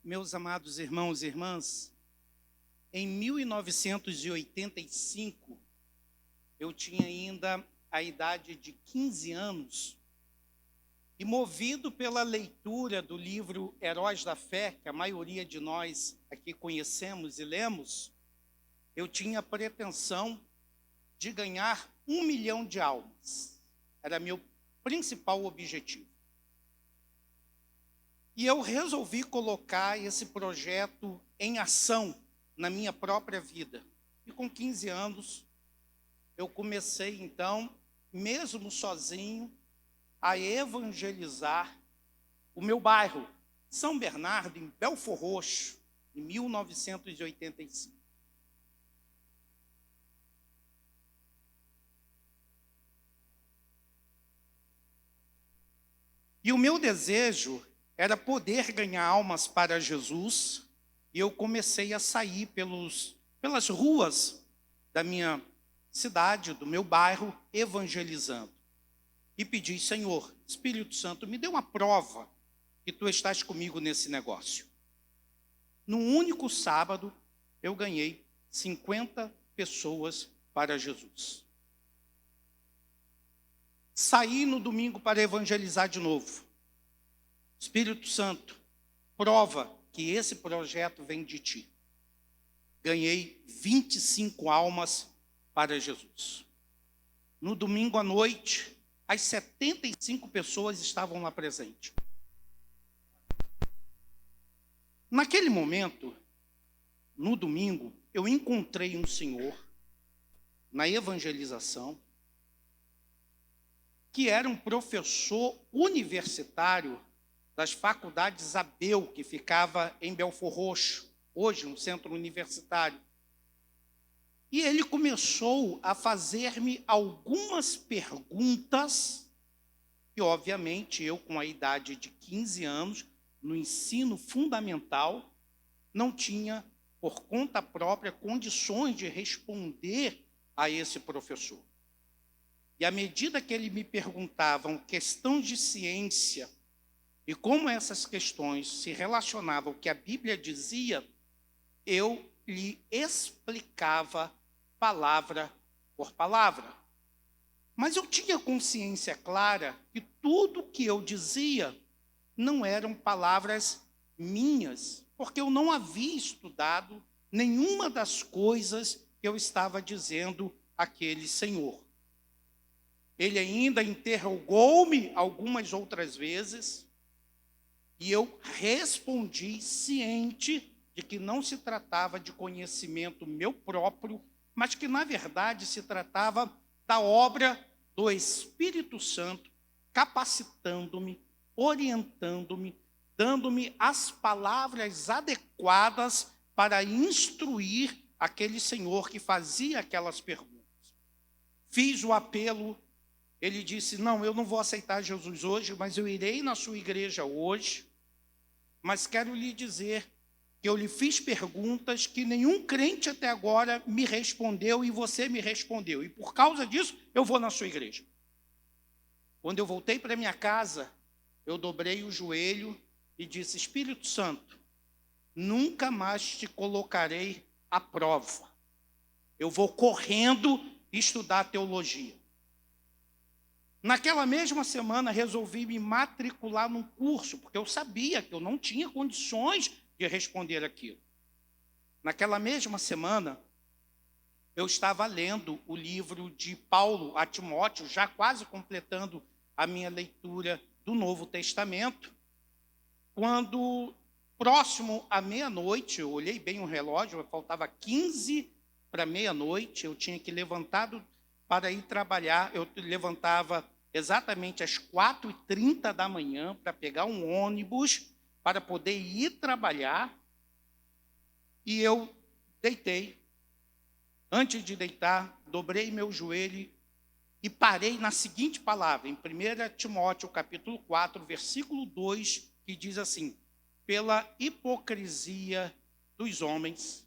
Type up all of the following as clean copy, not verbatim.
Meus amados irmãos e irmãs, em 1985, eu tinha ainda a idade de 15 anos, e movido pela leitura do livro Heróis da Fé, que a maioria de nós aqui conhecemos e lemos, eu tinha a pretensão de ganhar 1 milhão de almas. Era meu principal objetivo. E eu resolvi colocar esse projeto em ação na minha própria vida. E com 15 anos, eu comecei, então, mesmo sozinho, a evangelizar o meu bairro, São Bernardo, em Belfor Roxo, em 1985. E o meu desejo era poder ganhar almas para Jesus, e eu comecei a sair pelas ruas da minha cidade, do meu bairro, evangelizando. E pedi: Senhor, Espírito Santo, me dê uma prova que tu estás comigo nesse negócio. Num único sábado, eu ganhei 50 pessoas para Jesus. Saí no domingo para evangelizar de novo. Espírito Santo, prova que esse projeto vem de ti. Ganhei 25 almas para Jesus. No domingo à noite, as 75 pessoas estavam lá presentes. Naquele momento, no domingo, eu encontrei um senhor na evangelização que era um professor universitário das faculdades Abel, que ficava em Belfor Roxo, hoje um centro universitário. E ele começou a fazer-me algumas perguntas, e obviamente eu, com a idade de 15 anos, no ensino fundamental, não tinha, por conta própria, condições de responder a esse professor. E à medida que ele me perguntavam questões de ciência e como essas questões se relacionavam ao que a Bíblia dizia, eu lhe explicava palavra por palavra. Mas eu tinha consciência clara que tudo que eu dizia não eram palavras minhas, porque eu não havia estudado nenhuma das coisas que eu estava dizendo àquele senhor. Ele ainda interrogou-me algumas outras vezes, e eu respondi ciente de que não se tratava de conhecimento meu próprio, mas que, na verdade, se tratava da obra do Espírito Santo, capacitando-me, orientando-me, dando-me as palavras adequadas para instruir aquele senhor que fazia aquelas perguntas. Fiz o apelo. Ele disse: não, eu não vou aceitar Jesus hoje, mas eu irei na sua igreja hoje. Mas quero lhe dizer que eu lhe fiz perguntas que nenhum crente até agora me respondeu, e você me respondeu. E por causa disso, eu vou na sua igreja. Quando eu voltei para minha casa, eu dobrei o joelho e disse: Espírito Santo, nunca mais te colocarei à prova. Eu vou correndo estudar teologia. Naquela mesma semana, resolvi me matricular num curso, porque eu sabia que eu não tinha condições de responder aquilo. Naquela mesma semana, eu estava lendo o livro de Paulo a Timóteo, já quase completando a minha leitura do Novo Testamento, quando, próximo à meia-noite, eu olhei bem o relógio, faltava 15 para meia-noite, eu tinha que levantar para ir trabalhar. Eu levantava exatamente às 4h30 da manhã para pegar um ônibus para poder ir trabalhar, e eu deitei. Antes de deitar, dobrei meu joelho e parei na seguinte palavra, em 1 Timóteo, capítulo 4, versículo 2, que diz assim: pela hipocrisia dos homens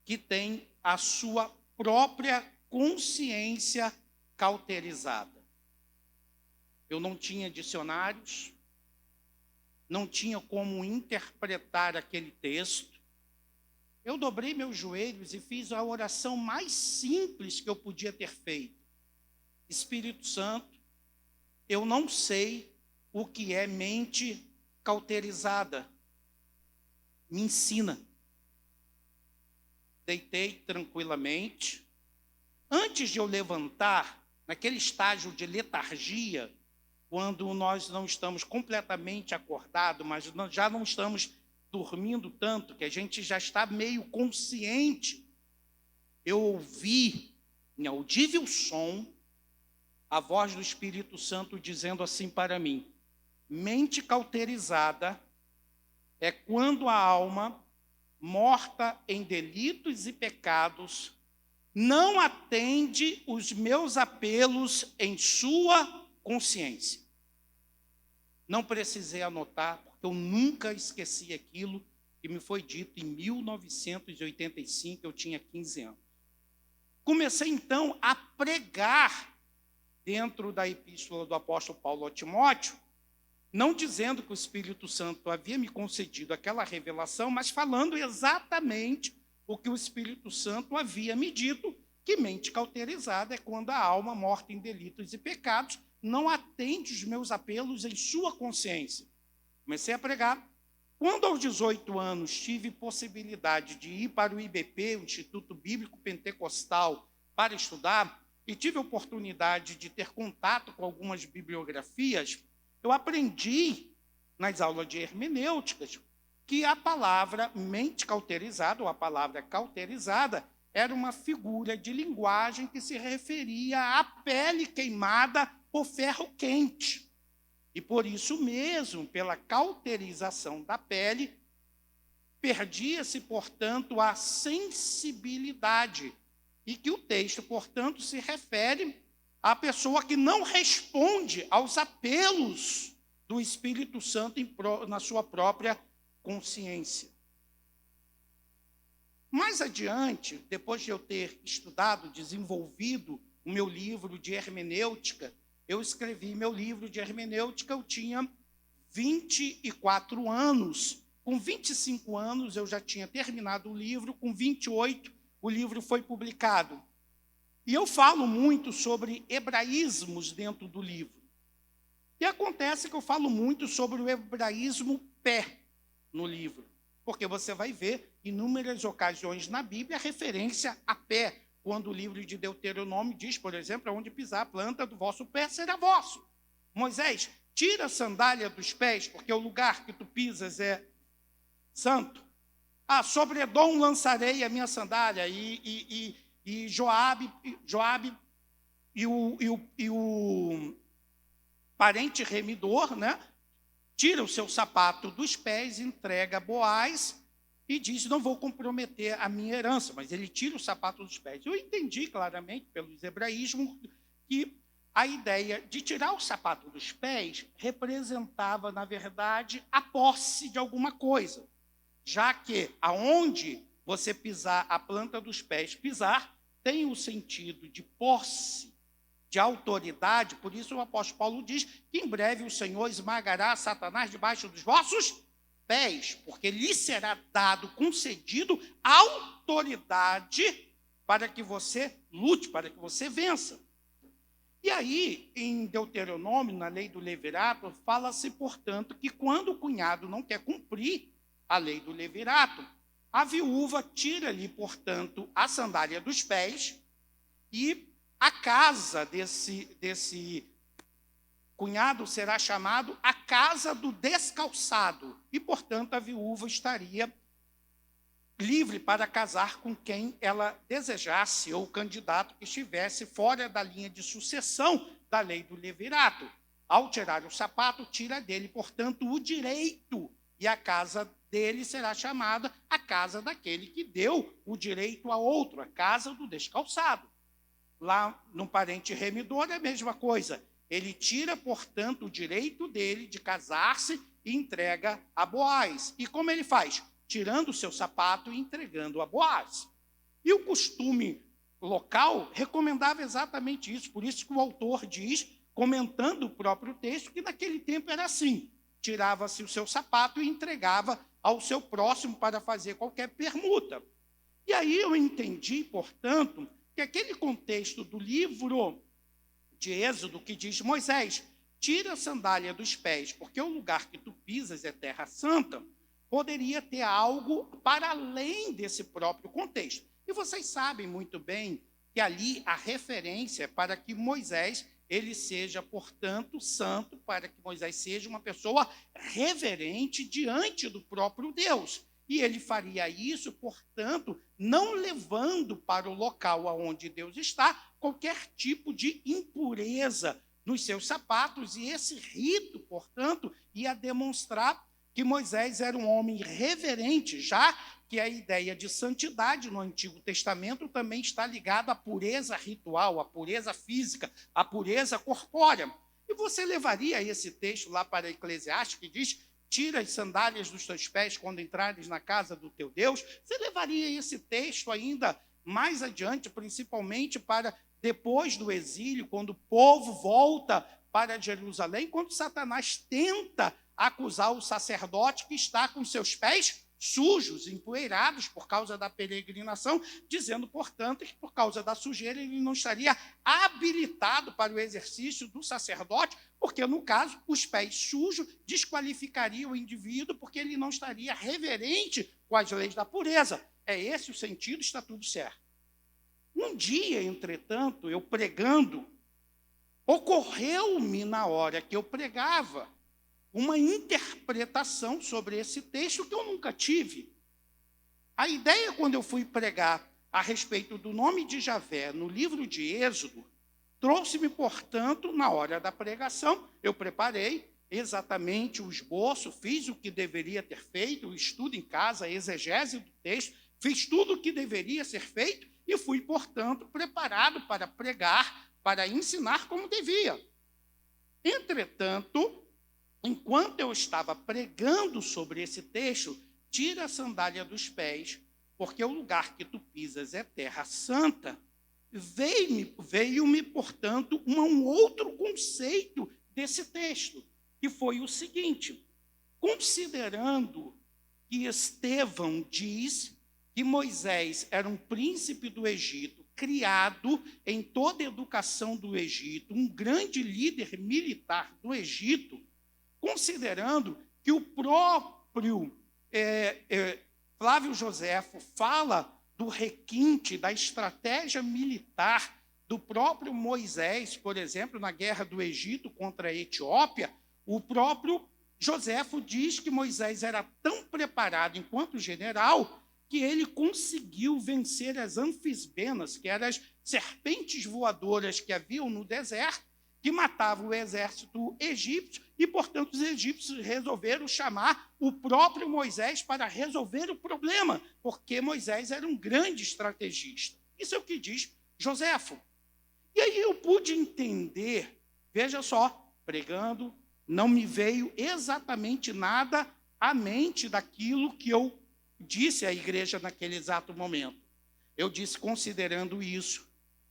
que têm a sua própria consciência cauterizada. Eu não tinha dicionários, não tinha como interpretar aquele texto. Eu dobrei meus joelhos e fiz a oração mais simples que eu podia ter feito. Espírito Santo, eu não sei o que é mente cauterizada. Me ensina. Deitei tranquilamente. Antes de eu levantar, naquele estágio de letargia, quando nós não estamos completamente acordados, mas já não estamos dormindo tanto, que a gente já está meio consciente, eu ouvi, em audível som, a voz do Espírito Santo dizendo assim para mim: mente cauterizada é quando a alma, morta em delitos e pecados, não atende os meus apelos em sua consciência. Não precisei anotar, porque eu nunca esqueci aquilo que me foi dito em 1985, eu tinha 15 anos. Comecei, então, a pregar dentro da epístola do apóstolo Paulo a Timóteo, não dizendo que o Espírito Santo havia me concedido aquela revelação, mas falando exatamente o que o Espírito Santo havia me dito, que mente cauterizada é quando a alma morta em delitos e pecados não atende os meus apelos em sua consciência. Comecei a pregar. Quando aos 18 anos tive possibilidade de ir para o IBP, o Instituto Bíblico Pentecostal, para estudar, e tive a oportunidade de ter contato com algumas bibliografias, eu aprendi nas aulas de hermenêuticas que a palavra mente cauterizada, ou a palavra cauterizada, era uma figura de linguagem que se referia à pele queimada por ferro quente. E por isso mesmo, pela cauterização da pele, perdia-se, portanto, a sensibilidade. E que o texto, portanto, se refere à pessoa que não responde aos apelos do Espírito Santo na sua própria consciência. Mais adiante, depois de eu ter estudado, desenvolvido o meu livro de hermenêutica, eu escrevi meu livro de hermenêutica, eu tinha 24 anos. Com 25 anos, eu já tinha terminado o livro, com 28, o livro foi publicado. E eu falo muito sobre hebraísmos dentro do livro. E acontece que eu falo muito sobre o hebraísmo pé no livro, porque você vai ver inúmeras ocasiões na Bíblia referência a pé, quando o livro de Deuteronômio diz, por exemplo, onde pisar a planta do vosso pé será vosso. Moisés, tira a sandália dos pés, porque o lugar que tu pisas é santo. Sobre Edom lançarei a minha sandália, e Joabe e o parente remidor, né, tira o seu sapato dos pés, entrega a Boaz e diz: não vou comprometer a minha herança, mas ele tira o sapato dos pés. Eu entendi claramente, pelos hebraísmos, que a ideia de tirar o sapato dos pés representava, na verdade, a posse de alguma coisa, já que aonde você pisar a planta dos pés, pisar, tem o sentido de posse, de autoridade. Por isso o apóstolo Paulo diz que em breve o Senhor esmagará Satanás debaixo dos vossos pés, porque lhe será dado, concedido, autoridade para que você lute, para que você vença. E aí, em Deuteronômio, na lei do levirato, fala-se, portanto, que quando o cunhado não quer cumprir a lei do levirato, a viúva tira-lhe, portanto, a sandália dos pés, e a casa desse cunhado será chamado a casa do descalçado, e, portanto, a viúva estaria livre para casar com quem ela desejasse, ou o candidato que estivesse fora da linha de sucessão da lei do levirato. Ao tirar o sapato, tira dele, portanto, o direito, e a casa dele será chamada a casa daquele que deu o direito a outro, a casa do descalçado. Lá no parente remidor é a mesma coisa. Ele tira, portanto, o direito dele de casar-se e entrega a Boaz. E como ele faz? Tirando o seu sapato e entregando a Boaz. E o costume local recomendava exatamente isso. Por isso que o autor diz, comentando o próprio texto, que naquele tempo era assim. tirava-se o seu sapato e entregava ao seu próximo para fazer qualquer permuta. E aí eu entendi, portanto, que aquele contexto do livro de Êxodo que diz: Moisés, tira a sandália dos pés, porque o lugar que tu pisas é terra santa, poderia ter algo para além desse próprio contexto. E vocês sabem muito bem que ali a referência é para que Moisés ele seja, portanto, santo, para que Moisés seja uma pessoa reverente diante do próprio Deus. E ele faria isso, portanto, não levando para o local onde Deus está qualquer tipo de impureza nos seus sapatos. E esse rito, portanto, ia demonstrar que Moisés era um homem reverente, já que a ideia de santidade no Antigo Testamento também está ligada à pureza ritual, à pureza física, à pureza corpórea. E você levaria esse texto lá para Eclesiastes, que diz: tira as sandálias dos teus pés quando entrares na casa do teu Deus. Você levaria esse texto ainda mais adiante, principalmente para depois do exílio, quando o povo volta para Jerusalém, quando Satanás tenta acusar o sacerdote que está com seus pés sujos, empoeirados por causa da peregrinação, dizendo, portanto, que por causa da sujeira ele não estaria habilitado para o exercício do sacerdote, porque, no caso, os pés sujos desqualificariam o indivíduo, porque ele não estaria reverente com as leis da pureza. É esse o sentido, está tudo certo. Um dia, entretanto, eu pregando, ocorreu-me na hora que eu pregava uma interpretação sobre esse texto que eu nunca tive. A ideia, quando eu fui pregar a respeito do nome de Javé no livro de Êxodo, trouxe-me, portanto, na hora da pregação, eu preparei exatamente o esboço, fiz o que deveria ter feito, o estudo em casa, a exegese do texto, fiz tudo o que deveria ser feito e fui, portanto, preparado para pregar, para ensinar como devia. Entretanto, enquanto eu estava pregando sobre esse texto, tira a sandália dos pés, porque o lugar que tu pisas é terra santa, veio-me, portanto, um outro conceito desse texto, que foi o seguinte: considerando que Estevão diz que Moisés era um príncipe do Egito, criado em toda a educação do Egito, um grande líder militar do Egito, considerando que o próprio Flávio Joséfo fala do requinte, da estratégia militar do próprio Moisés, por exemplo, na guerra do Egito contra a Etiópia, o próprio Joséfo diz que Moisés era tão preparado enquanto general que ele conseguiu vencer as anfisbenas, que eram as serpentes voadoras que haviam no deserto, que matavam o exército egípcio, e, portanto, os egípcios resolveram chamar o próprio Moisés para resolver o problema, porque Moisés era um grande estrategista. Isso é o que diz Joséfo. E aí eu pude entender, veja só, pregando, não me veio exatamente nada à mente daquilo que eu disse à igreja naquele exato momento. Eu disse, considerando isso,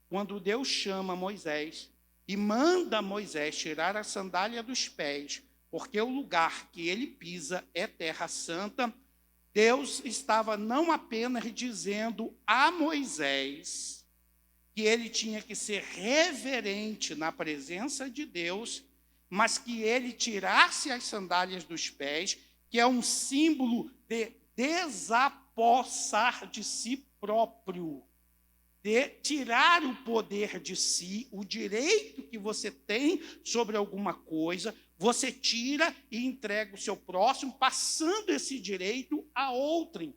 quando Deus chama Moisés e manda Moisés tirar a sandália dos pés, porque o lugar que ele pisa é terra santa, Deus estava não apenas dizendo a Moisés que ele tinha que ser reverente na presença de Deus, mas que ele tirasse as sandálias dos pés, que é um símbolo de desapossar de si próprio, de tirar o poder de si, o direito que você tem sobre alguma coisa, você tira e entrega o seu próximo, passando esse direito a outrem.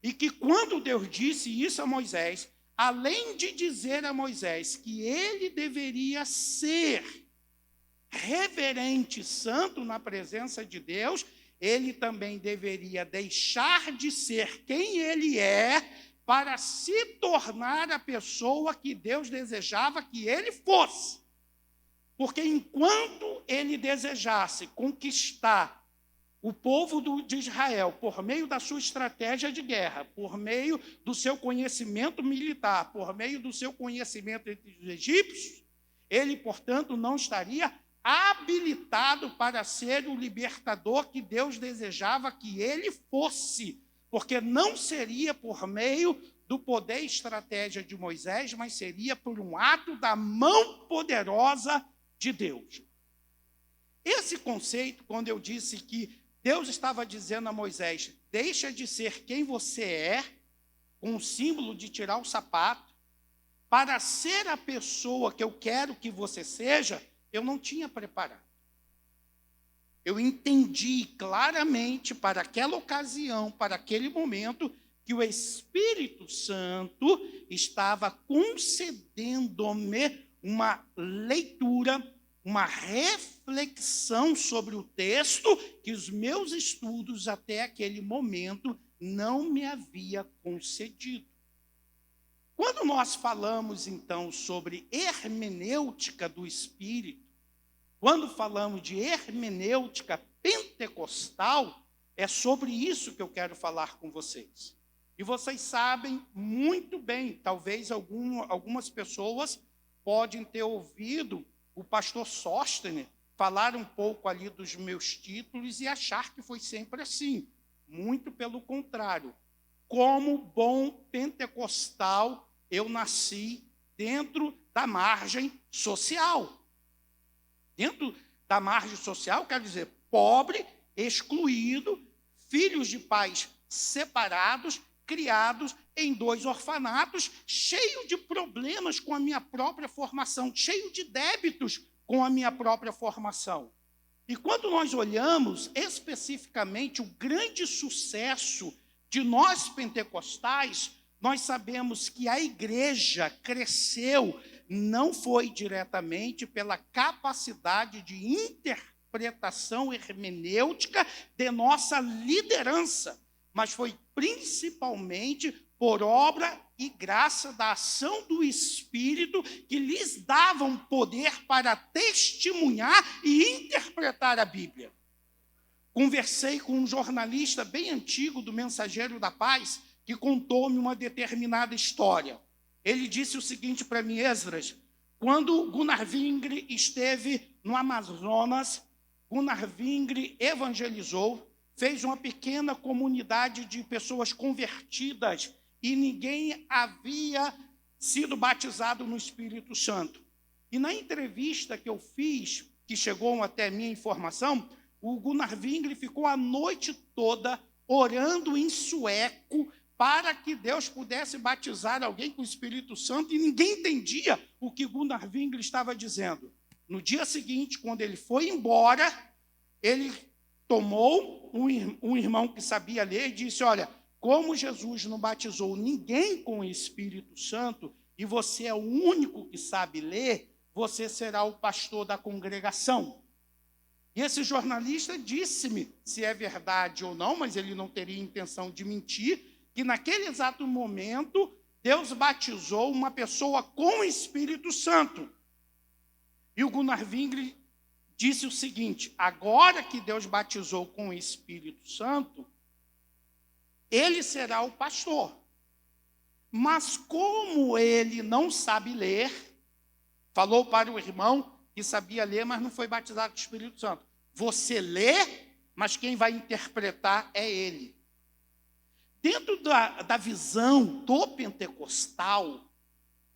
E que quando Deus disse isso a Moisés, além de dizer a Moisés que ele deveria ser reverente, santo na presença de Deus, ele também deveria deixar de ser quem ele é para se tornar a pessoa que Deus desejava que ele fosse. Porque enquanto ele desejasse conquistar o povo de Israel por meio da sua estratégia de guerra, por meio do seu conhecimento militar, por meio do seu conhecimento entre os egípcios, ele, portanto, não estaria habilitado para ser o libertador que Deus desejava que ele fosse, porque não seria por meio do poder e estratégia de Moisés, mas seria por um ato da mão poderosa de Deus. Esse conceito, quando eu disse que Deus estava dizendo a Moisés, deixa de ser quem você é, com o símbolo de tirar o sapato, para ser a pessoa que eu quero que você seja, eu não tinha preparado. Eu entendi claramente para aquela ocasião, para aquele momento, que o Espírito Santo estava concedendo-me uma leitura, uma reflexão sobre o texto que os meus estudos até aquele momento não me havia concedido. Quando nós falamos, então, sobre hermenêutica do Espírito, quando falamos de hermenêutica pentecostal, é sobre isso que eu quero falar com vocês. E vocês sabem muito bem, talvez algumas pessoas podem ter ouvido o pastor Sóstenes falar um pouco ali dos meus títulos e achar que foi sempre assim. Muito pelo contrário. Como bom pentecostal, eu nasci dentro da margem social. Dentro da margem social, quer dizer, pobre, excluído, filhos de pais separados, criados em 2 orfanatos, cheio de problemas com a minha própria formação, cheio de débitos com a minha própria formação. E quando nós olhamos especificamente o grande sucesso de nós pentecostais, nós sabemos que a igreja cresceu, não foi diretamente pela capacidade de interpretação hermenêutica de nossa liderança, mas foi principalmente por obra e graça da ação do Espírito que lhes davam poder para testemunhar e interpretar a Bíblia. Conversei com um jornalista bem antigo do Mensageiro da Paz, que contou-me uma determinada história. Ele disse o seguinte para mim: Esdras, quando Gunnar Wingre esteve no Amazonas, Gunnar Wingre evangelizou, fez uma pequena comunidade de pessoas convertidas e ninguém havia sido batizado no Espírito Santo. E na entrevista que eu fiz, que chegou até a minha informação, o Gunnar Wingre ficou a noite toda orando em sueco para que Deus pudesse batizar alguém com o Espírito Santo, e ninguém entendia o que Gunnar Wingre estava dizendo. No dia seguinte, quando ele foi embora, ele tomou um irmão que sabia ler e disse: olha, como Jesus não batizou ninguém com o Espírito Santo, e você é o único que sabe ler, você será o pastor da congregação. E esse jornalista disse-me se é verdade ou não, mas ele não teria intenção de mentir, que naquele exato momento Deus batizou uma pessoa com o Espírito Santo. E o Gunnar Wingre disse o seguinte: agora que Deus batizou com o Espírito Santo, ele será o pastor. Mas como ele não sabe ler, falou para o irmão que sabia ler, mas não foi batizado com o Espírito Santo: você lê, mas quem vai interpretar é ele. Dentro da visão do pentecostal,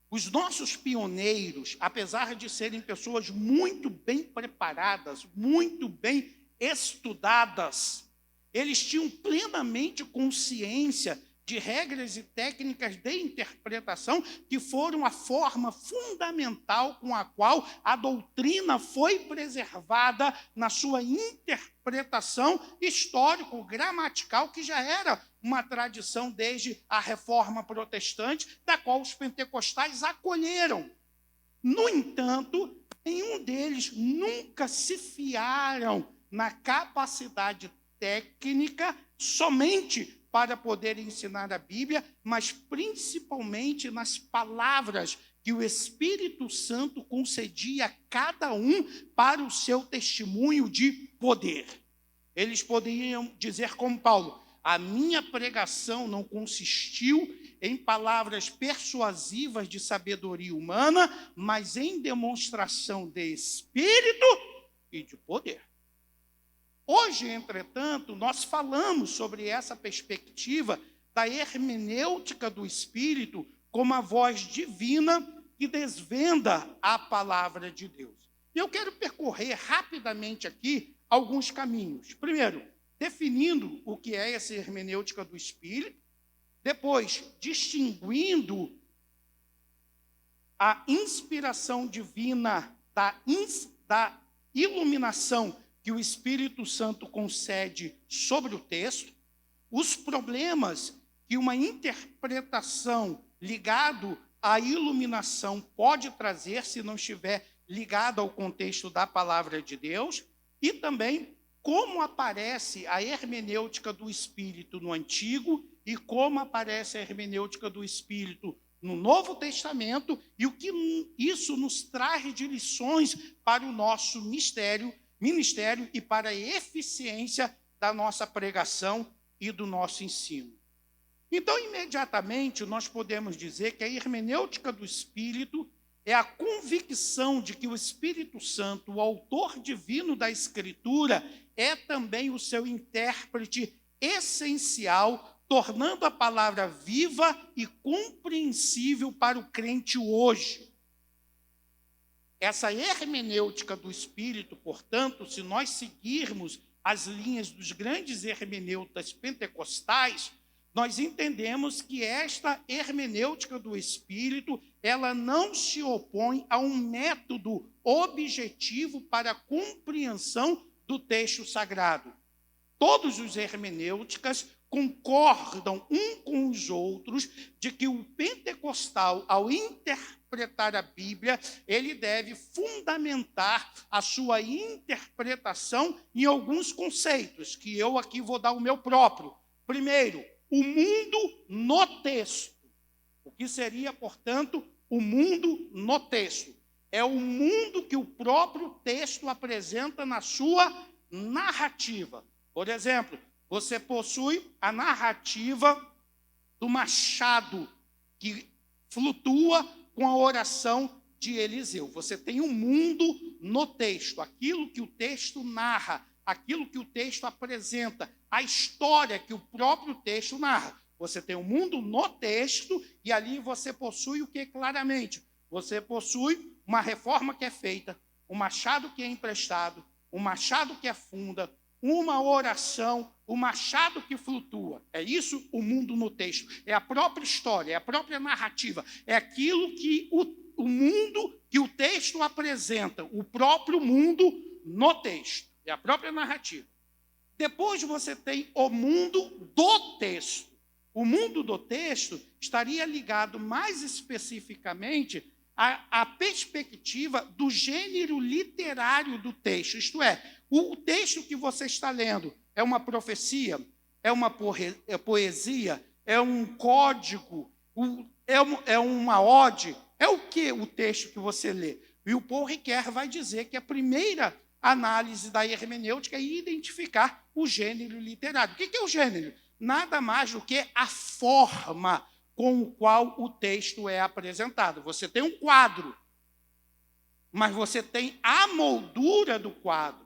os nossos pioneiros, apesar de serem pessoas muito bem preparadas, muito bem estudadas, eles tinham plenamente consciência de regras e técnicas de interpretação que foram a forma fundamental com a qual a doutrina foi preservada na sua interpretação histórico-gramatical, que já era uma tradição desde a Reforma Protestante, da qual os pentecostais acolheram. No entanto, nenhum deles nunca se fiaram na capacidade técnica somente para poder ensinar a Bíblia, mas principalmente nas palavras que o Espírito Santo concedia a cada um para o seu testemunho de poder. Eles poderiam dizer como Paulo: a minha pregação não consistiu em palavras persuasivas de sabedoria humana, mas em demonstração de Espírito e de poder. Hoje, entretanto, nós falamos sobre essa perspectiva da hermenêutica do Espírito como a voz divina que desvenda a palavra de Deus. Eu quero percorrer rapidamente aqui alguns caminhos. Primeiro, definindo o que é essa hermenêutica do Espírito. Depois, distinguindo a inspiração divina da iluminação que o Espírito Santo concede sobre o texto, os problemas que uma interpretação ligado à iluminação pode trazer se não estiver ligado ao contexto da palavra de Deus, e também como aparece a hermenêutica do Espírito no Antigo e como aparece a hermenêutica do Espírito no Novo Testamento e o que isso nos traz de lições para o nosso ministério e para a eficiência da nossa pregação e do nosso ensino. Então, imediatamente, nós podemos dizer que a hermenêutica do Espírito é a convicção de que o Espírito Santo, o autor divino da Escritura, é também o seu intérprete essencial, tornando a palavra viva e compreensível para o crente hoje. Essa hermenêutica do Espírito, portanto, se nós seguirmos as linhas dos grandes hermeneutas pentecostais, nós entendemos que esta hermenêutica do Espírito, ela não se opõe a um método objetivo para a compreensão do texto sagrado. Todos os hermenêuticas concordam um com os outros de que o pentecostal, ao interpretar a Bíblia, ele deve fundamentar a sua interpretação em alguns conceitos, que eu aqui vou dar o meu próprio. Primeiro, o mundo no texto. O que seria, portanto, o mundo no texto? É o mundo que o próprio texto apresenta na sua narrativa. Por exemplo, você possui a narrativa do machado que flutua com a oração de Eliseu. Você tem um mundo no texto, aquilo que o texto narra, aquilo que o texto apresenta, a história que o próprio texto narra. Você tem um mundo no texto e ali você possui o que claramente? Você possui uma reforma que é feita, um machado que é emprestado, um machado que afunda, uma oração, o machado que flutua. É isso o mundo no texto. É a própria história, é a própria narrativa. É aquilo que o mundo que o texto apresenta, o próprio mundo no texto. É a própria narrativa. Depois você tem o mundo do texto. O mundo do texto estaria ligado mais especificamente à perspectiva do gênero literário do texto. Isto é, o texto que você está lendo é uma profecia, é uma poesia, é um código, é uma ode. É o que o texto que você lê? E o Paul Ricoeur vai dizer que a primeira análise da hermenêutica é identificar o gênero literário. O que é o gênero? Nada mais do que a forma com o qual o texto é apresentado. Você tem um quadro, mas você tem a moldura do quadro.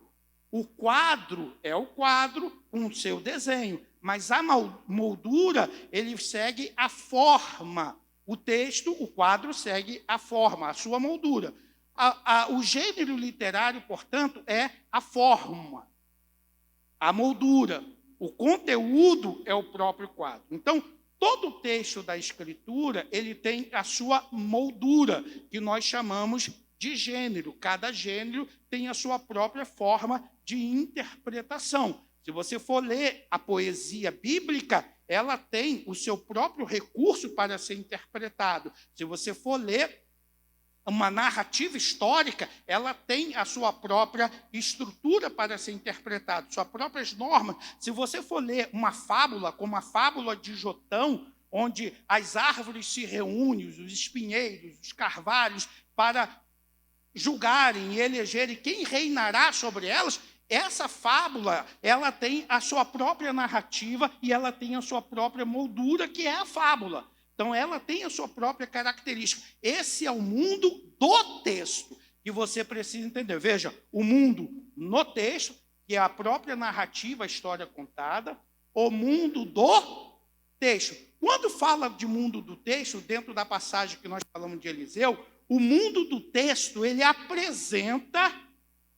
O quadro é o quadro com o seu desenho, mas a moldura, ele segue a forma. O texto, o quadro, segue a forma, a sua moldura. O gênero literário, portanto, é a forma, a moldura. O conteúdo é o próprio quadro. Então, todo o texto da Escritura, ele tem a sua moldura, que nós chamamos de gênero. Cada gênero tem a sua própria forma de interpretação. Se você for ler a poesia bíblica, ela tem o seu próprio recurso para ser interpretado. Se você for ler uma narrativa histórica, ela tem a sua própria estrutura para ser interpretada, suas próprias normas. Se você for ler uma fábula, como a fábula de Jotão, onde as árvores se reúnem, os espinheiros, os carvalhos, para julgarem e elegerem quem reinará sobre elas, essa fábula, ela tem a sua própria narrativa e ela tem a sua própria moldura, que é a fábula. Então, ela tem a sua própria característica. Esse é o mundo do texto, que você precisa entender. Veja, o mundo no texto, que é a própria narrativa, a história contada, o mundo do texto. Quando fala de mundo do texto, dentro da passagem que nós falamos de Eliseu, o mundo do texto, ele apresenta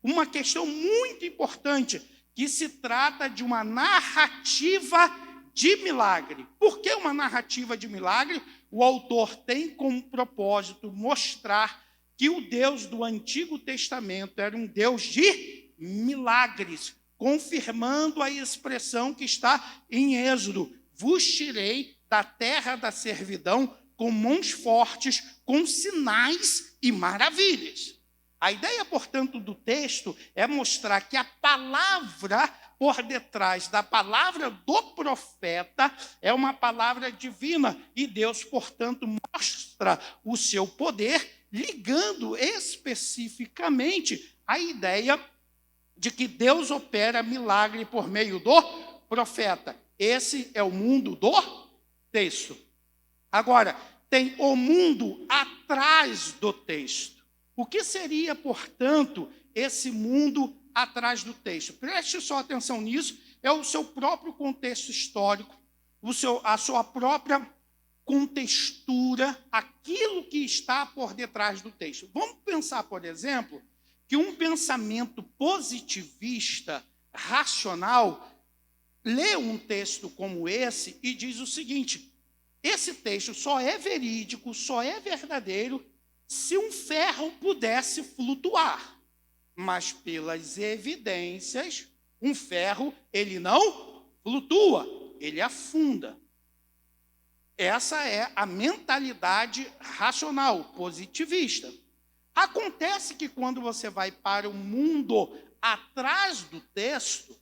uma questão muito importante, que se trata de uma narrativa de milagre. Por que uma narrativa de milagre? O autor tem como propósito mostrar que o Deus do Antigo Testamento era um Deus de milagres, confirmando a expressão que está em Êxodo: vos tirei da terra da servidão com mãos fortes, com sinais e maravilhas. A ideia, portanto, do texto é mostrar que a palavra por detrás da palavra do profeta é uma palavra divina, e Deus, portanto, mostra o seu poder, ligando especificamente a ideia de que Deus opera milagre por meio do profeta. Esse é o mundo do texto. Agora, tem o mundo atrás do texto. O que seria, portanto, esse mundo atrás do texto? Preste só atenção nisso, é o seu próprio contexto histórico, a sua própria contextura, aquilo que está por detrás do texto. Vamos pensar, por exemplo, que um pensamento positivista, racional, lê um texto como esse e diz o seguinte: esse texto só é verídico, só é verdadeiro se um ferro pudesse flutuar. Mas pelas evidências, um ferro, ele não flutua, ele afunda. Essa é a mentalidade racional, positivista. Acontece que quando você vai para o mundo atrás do texto,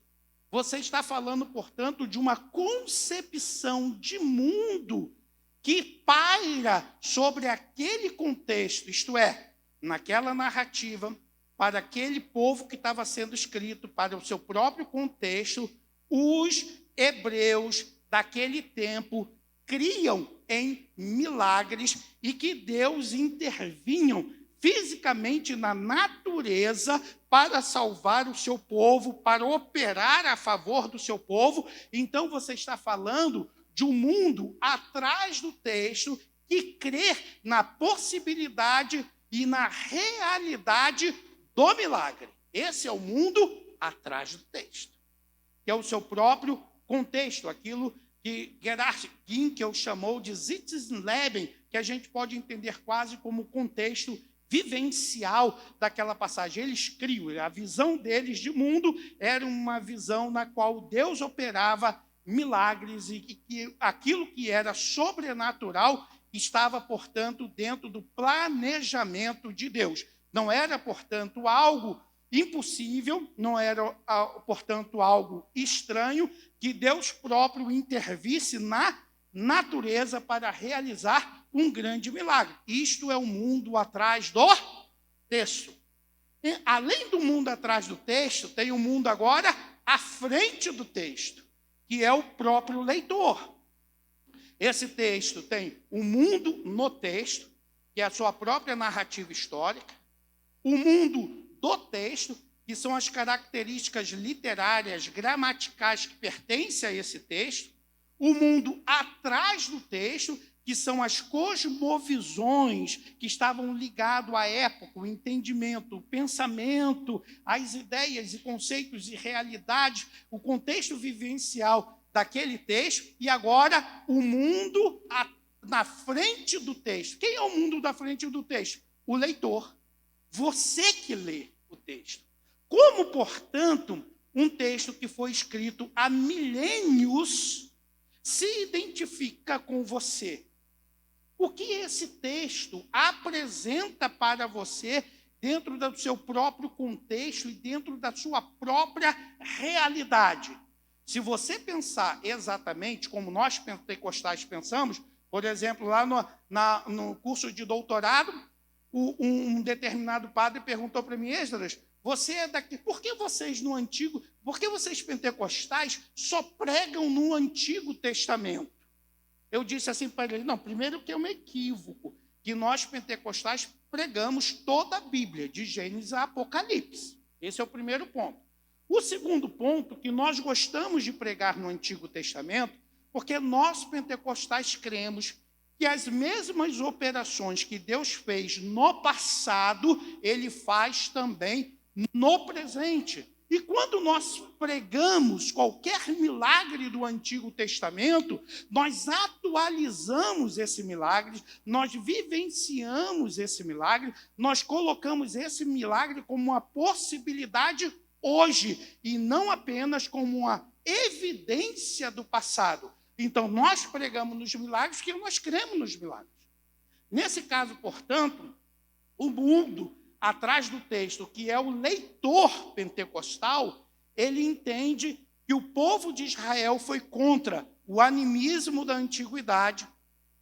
você está falando, portanto, de uma concepção de mundo que paira sobre aquele contexto, isto é, naquela narrativa, para aquele povo que estava sendo escrito, para o seu próprio contexto, os hebreus daquele tempo criam em milagres e que Deus intervinham fisicamente na natureza para salvar o seu povo, para operar a favor do seu povo. Então, você está falando de um mundo atrás do texto que crê na possibilidade e na realidade do milagre. Esse é o mundo atrás do texto, que é o seu próprio contexto, aquilo que Gerhard Ginkel chamou de Sitzleben, que a gente pode entender quase como contexto vivencial daquela passagem. Eles criam, a visão deles de mundo era uma visão na qual Deus operava milagres e que aquilo que era sobrenatural estava, portanto, dentro do planejamento de Deus. Não era, portanto, algo impossível, não era, portanto, algo estranho, que Deus próprio intervisse na natureza para realizar um grande milagre. Isto é o mundo atrás do texto. E, além do mundo atrás do texto, tem um mundo agora à frente do texto, que é o próprio leitor. Esse texto tem o mundo no texto, que é a sua própria narrativa histórica, o mundo do texto, que são as características literárias, gramaticais que pertencem a esse texto, o mundo atrás do texto, que são as cosmovisões que estavam ligadas à época, o entendimento, o pensamento, as ideias e conceitos e realidades, o contexto vivencial daquele texto, e agora o mundo na frente do texto. Quem é o mundo da frente do texto? O leitor. Você que lê o texto. Como, portanto, um texto que foi escrito há milênios se identifica com você? O que esse texto apresenta para você dentro do seu próprio contexto e dentro da sua própria realidade? Se você pensar exatamente como nós pentecostais pensamos, por exemplo, lá no curso de doutorado, um determinado padre perguntou para mim: Esdras, você é daqui, por que vocês pentecostais só pregam no Antigo Testamento? Eu disse assim para ele: não, primeiro que é um equívoco, que nós pentecostais pregamos toda a Bíblia, de Gênesis a Apocalipse. Esse é o primeiro ponto. O segundo ponto, que nós gostamos de pregar no Antigo Testamento, porque nós pentecostais cremos que as mesmas operações que Deus fez no passado, Ele faz também no presente. E quando nós pregamos qualquer milagre do Antigo Testamento, nós atualizamos esse milagre, nós vivenciamos esse milagre, nós colocamos esse milagre como uma possibilidade hoje, e não apenas como uma evidência do passado. Então, nós pregamos nos milagres porque nós cremos nos milagres. Nesse caso, portanto, o mundo atrás do texto, que é o leitor pentecostal, ele entende que o povo de Israel foi contra o animismo da antiguidade,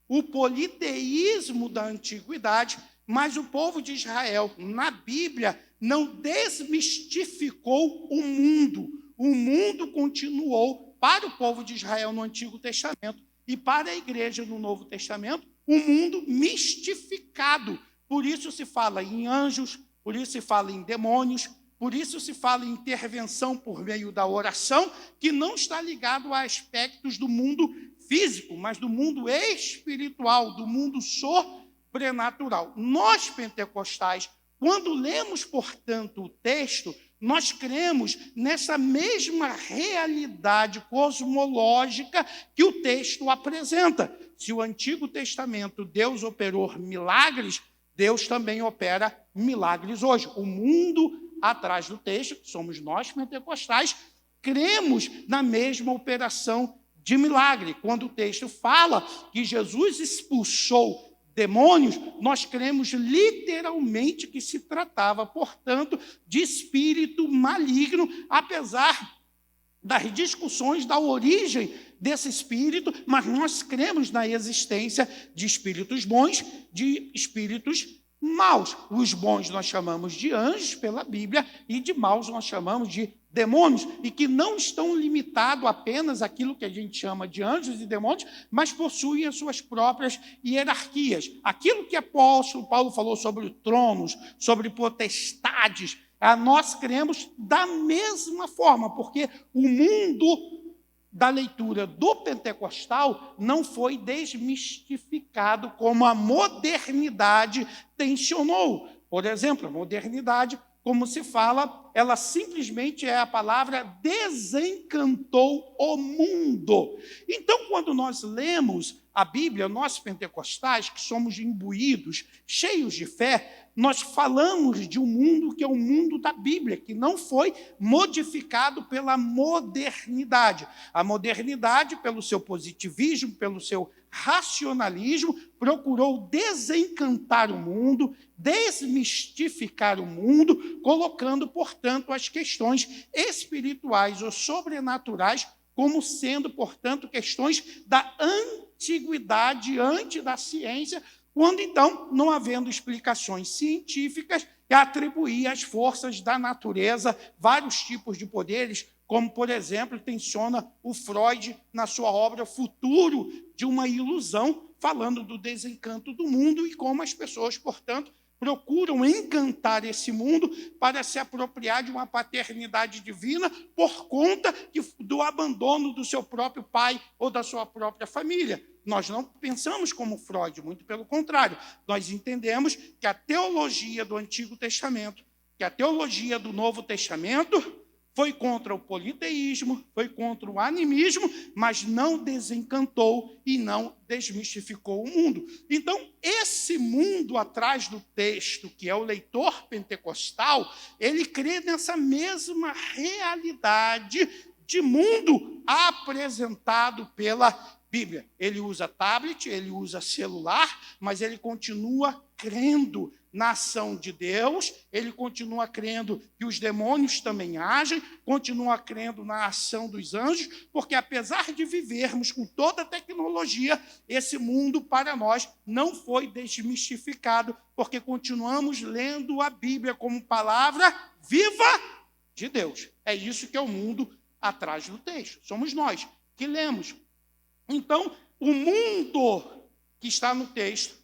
o politeísmo da antiguidade, mas o povo de Israel, na Bíblia, não desmistificou o mundo. O mundo continuou para o povo de Israel no Antigo Testamento e para a igreja no Novo Testamento, um mundo mistificado. Por isso se fala em anjos, por isso se fala em demônios, por isso se fala em intervenção por meio da oração, que não está ligado a aspectos do mundo físico, mas do mundo espiritual, do mundo sobrenatural. Nós, pentecostais, quando lemos, portanto, o texto, nós cremos nessa mesma realidade cosmológica que o texto apresenta. Se o Antigo Testamento Deus operou milagres, Deus também opera milagres hoje. O mundo atrás do texto, que somos nós pentecostais, cremos na mesma operação de milagre. Quando o texto fala que Jesus expulsou demônios, nós cremos literalmente que se tratava, portanto, de espírito maligno, apesar das discussões da origem desse espírito, mas nós cremos na existência de espíritos bons, de espíritos maus. Os bons nós chamamos de anjos pela Bíblia e de maus nós chamamos de demônios, e que não estão limitados apenas àquilo que a gente chama de anjos e demônios, mas possuem as suas próprias hierarquias. Aquilo que o apóstolo Paulo falou sobre tronos, sobre potestades, nós cremos da mesma forma, porque o mundo da leitura do pentecostal não foi desmistificado como a modernidade tensionou. Por exemplo, a modernidade, como se fala, ela simplesmente é a palavra desencantou o mundo. Então, quando nós lemos a Bíblia, nós pentecostais, que somos imbuídos, cheios de fé, nós falamos de um mundo que é o mundo da Bíblia, que não foi modificado pela modernidade. A modernidade, pelo seu positivismo, pelo seu racionalismo, procurou desencantar o mundo, desmistificar o mundo, colocando, portanto, as questões espirituais ou sobrenaturais como sendo, portanto, questões da antiguidade, antes da ciência, quando, então, não havendo explicações científicas, atribuir às forças da natureza vários tipos de poderes, como, por exemplo, tensiona o Freud na sua obra Futuro de uma Ilusão, falando do desencanto do mundo e como as pessoas, portanto, procuram encantar esse mundo para se apropriar de uma paternidade divina por conta do abandono do seu próprio pai ou da sua própria família. Nós não pensamos como Freud, muito pelo contrário. Nós entendemos que a teologia do Antigo Testamento, que a teologia do Novo Testamento foi contra o politeísmo, foi contra o animismo, mas não desencantou e não desmistificou o mundo. Então, esse mundo atrás do texto, que é o leitor pentecostal, ele crê nessa mesma realidade de mundo apresentado pela Bíblia. Ele usa tablet, ele usa celular, mas ele continua crendo na ação de Deus, ele continua crendo que os demônios também agem, continua crendo na ação dos anjos, porque apesar de vivermos com toda a tecnologia, esse mundo para nós não foi desmistificado, porque continuamos lendo a Bíblia como palavra viva de Deus. É isso que é o mundo atrás do texto. Somos nós que lemos. Então, o mundo que está no texto,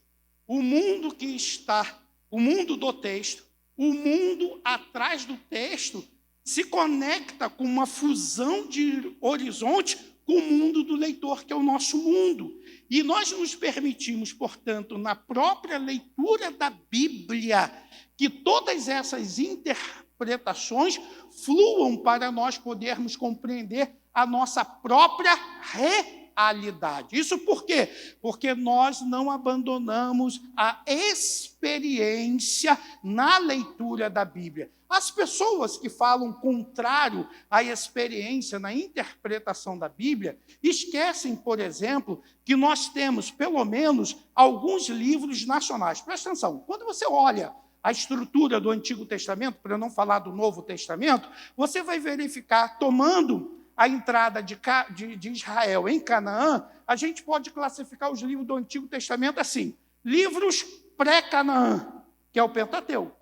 o mundo que está, o mundo do texto, o mundo atrás do texto, se conecta com uma fusão de horizonte com o mundo do leitor, que é o nosso mundo. E nós nos permitimos, portanto, na própria leitura da Bíblia, que todas essas interpretações fluam para nós podermos compreender a nossa própria realidade. Isso por quê? Porque nós não abandonamos a experiência na leitura da Bíblia. As pessoas que falam contrário à experiência na interpretação da Bíblia esquecem, por exemplo, que nós temos, pelo menos, alguns livros nacionais. Presta atenção, quando você olha a estrutura do Antigo Testamento, para não falar do Novo Testamento, você vai verificar, tomando a entrada de Israel em Canaã, a gente pode classificar os livros do Antigo Testamento assim: livros pré-Canaã, que é o Pentateuco.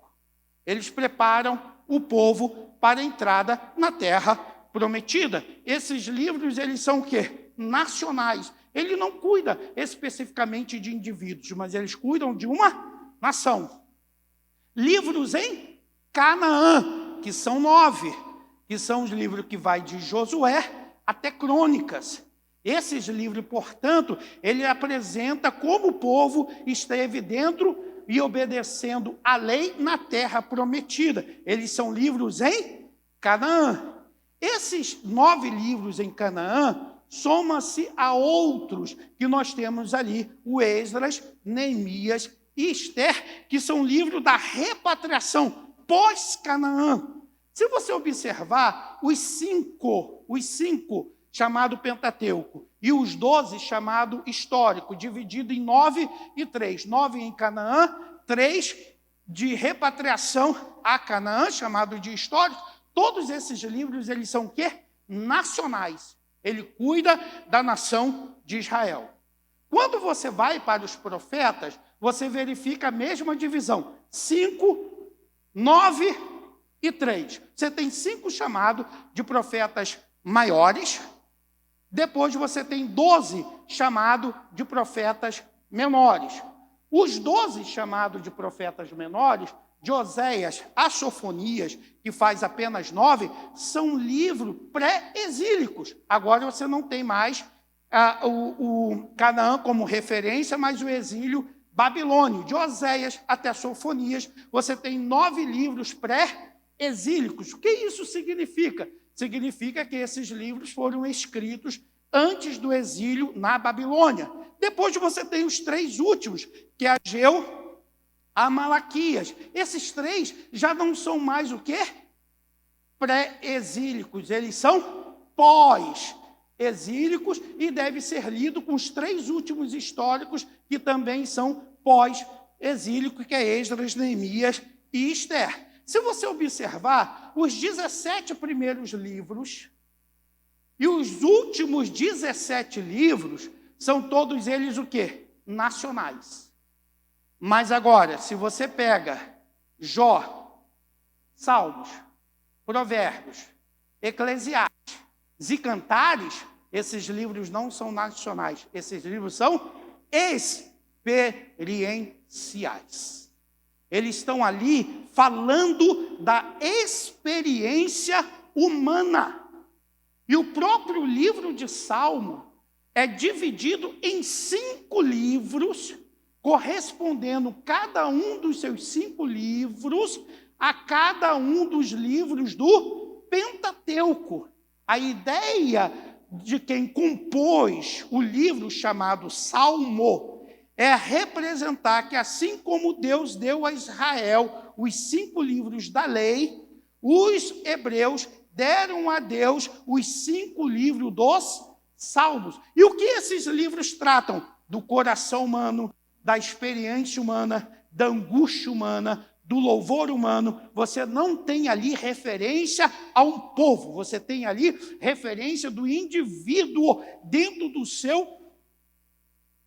Eles preparam o povo para a entrada na terra prometida. Esses livros, eles são o quê? Nacionais. Ele não cuida especificamente de indivíduos, mas eles cuidam de uma nação. Livros em Canaã, que são 9, que são os livros que vai de Josué até Crônicas. Esses livros, portanto, ele apresenta como o povo esteve dentro e obedecendo a lei na terra prometida. Eles são livros em Canaã. Esses 9 livros em Canaã soma-se a outros que nós temos ali, o Esdras, Neemias e Esther, que são livros da repatriação pós-Canaã. Se você observar, os cinco chamado Pentateuco, e os 12 chamado histórico, dividido em 9 e 3. 9 em Canaã, 3 de repatriação a Canaã, chamado de histórico. Todos esses livros, eles são o quê? Nacionais. Ele cuida da nação de Israel. Quando você vai para os profetas, você verifica a mesma divisão. 5, 9 e 3. Você tem 5 chamados de profetas maiores. Depois você tem 12 chamados de profetas menores. Os 12 chamados de profetas menores, de Oséias a Sofonias, que faz apenas 9, são livros pré-exílicos. Agora você não tem mais o Canaã como referência, mas o exílio babilônio. De Oséias até Sofonias, você tem 9 livros pré-exílicos. O que isso significa? Significa que esses livros foram escritos antes do exílio na Babilônia. Depois você tem os 3 últimos, que é Ageu, a Malaquias. Esses 3 já não são mais o quê? Pré-exílicos, eles são pós-exílicos e deve ser lido com os 3 últimos históricos, que também são pós-exílicos, que é Esdras, Neemias e Esther. Se você observar, os 17 primeiros livros e os últimos 17 livros são todos eles o quê? Nacionais. Mas agora, se você pega Jó, Salmos, Provérbios, Eclesiastes e Cantares, esses livros não são nacionais, esses livros são experienciais. Eles estão ali falando da experiência humana. E o próprio livro de Salmo é dividido em 5 livros, correspondendo cada um dos seus 5 livros a cada um dos livros do Pentateuco. A ideia de quem compôs o livro chamado Salmo é representar que, assim como Deus deu a Israel os 5 livros da lei, os hebreus deram a Deus os 5 livros dos Salmos. E o que esses livros tratam? Do coração humano, da experiência humana, da angústia humana, do louvor humano. Você não tem ali referência a um povo, você tem ali referência do indivíduo dentro do seu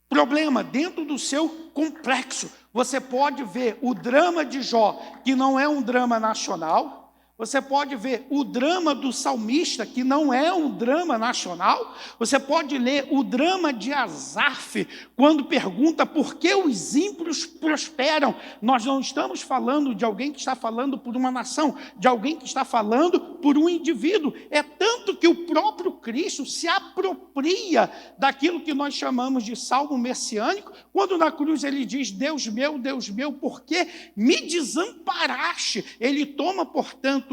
problema, dentro do seu complexo. Você pode ver o drama de Jó, que não é um drama nacional. Você pode ver o drama do salmista, que não é um drama nacional. Você pode ler o drama de Asaf, quando pergunta por que os ímpios prosperam. Nós não estamos falando de alguém que está falando por uma nação, de alguém que está falando por um indivíduo. É tanto que o próprio Cristo se apropria daquilo que nós chamamos de salmo messiânico, quando na cruz ele diz: Deus meu, por que me desamparaste? Ele toma, portanto,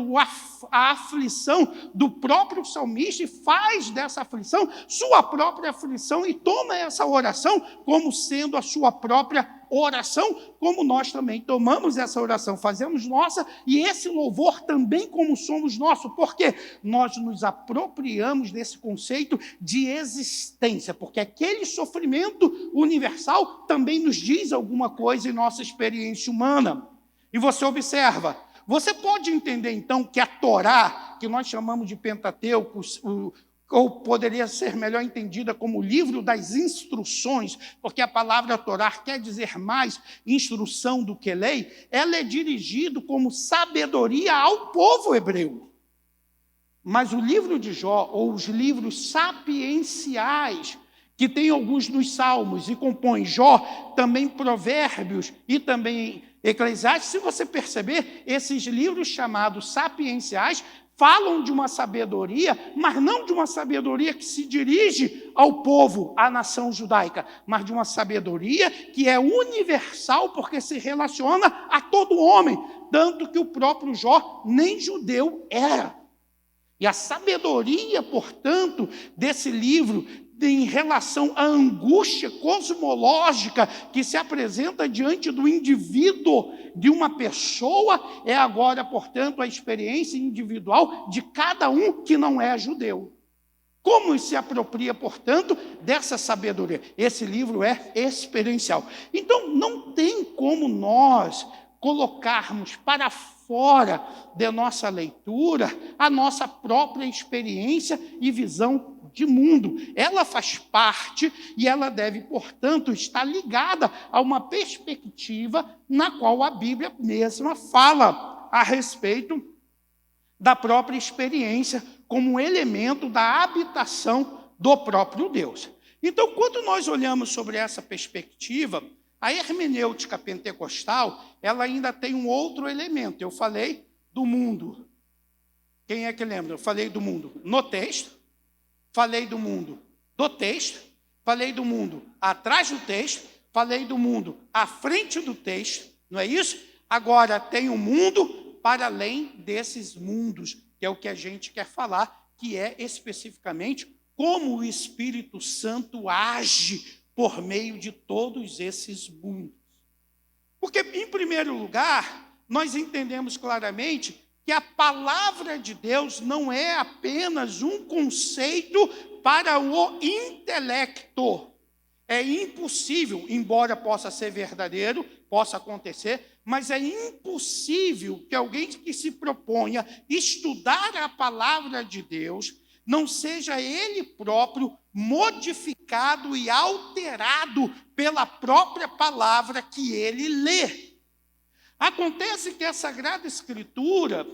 a aflição do próprio salmista e faz dessa aflição sua própria aflição e toma essa oração como sendo a sua própria oração, como nós também tomamos essa oração, fazemos nossa, e esse louvor também como somos nosso, porque nós nos apropriamos desse conceito de existência, porque aquele sofrimento universal também nos diz alguma coisa em nossa experiência humana. E você observa, você pode entender então que a Torá, que nós chamamos de Pentateuco, ou poderia ser melhor entendida como o livro das instruções, porque a palavra Torá quer dizer mais instrução do que lei, ela é dirigida como sabedoria ao povo hebreu. Mas o livro de Jó, ou os livros sapienciais, que tem alguns nos Salmos e compõem Jó, também Provérbios e também Eclesiastes, se você perceber, esses livros chamados sapienciais falam de uma sabedoria, mas não de uma sabedoria que se dirige ao povo, à nação judaica, mas de uma sabedoria que é universal, porque se relaciona a todo homem, tanto que o próprio Jó nem judeu era. E a sabedoria, portanto, desse livro, em relação à angústia cosmológica que se apresenta diante do indivíduo de uma pessoa, é agora, portanto, a experiência individual de cada um que não é judeu. Como se apropria, portanto, dessa sabedoria? Esse livro é experiencial. Então, não tem como nós colocarmos para fora de nossa leitura a nossa própria experiência e visão de mundo. Ela faz parte e ela deve, portanto, estar ligada a uma perspectiva na qual a Bíblia mesma fala a respeito da própria experiência como um elemento da habitação do próprio Deus. Então, quando nós olhamos sobre essa perspectiva, a hermenêutica pentecostal, ela ainda tem um outro elemento. Eu falei do mundo. Quem é que lembra? Eu falei do mundo no texto, falei do mundo do texto, falei do mundo atrás do texto, falei do mundo à frente do texto, não é isso? Agora tem um mundo para além desses mundos, que é o que a gente quer falar, que é especificamente como o Espírito Santo age por meio de todos esses mundos. Porque, em primeiro lugar, nós entendemos claramente que a palavra de Deus não é apenas um conceito para o intelecto. É impossível, embora possa ser verdadeiro, possa acontecer, mas é impossível que alguém que se proponha estudar a palavra de Deus não seja ele próprio modificado e alterado pela própria palavra que ele lê. Acontece que a Sagrada Escritura,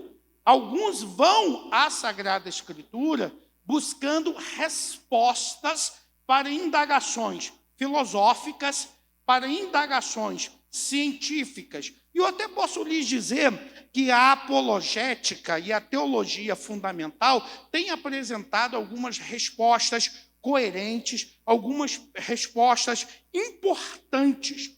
alguns vão à Sagrada Escritura buscando respostas para indagações filosóficas, para indagações científicas. E eu até posso lhes dizer que a apologética e a teologia fundamental têm apresentado algumas respostas coerentes, algumas respostas importantes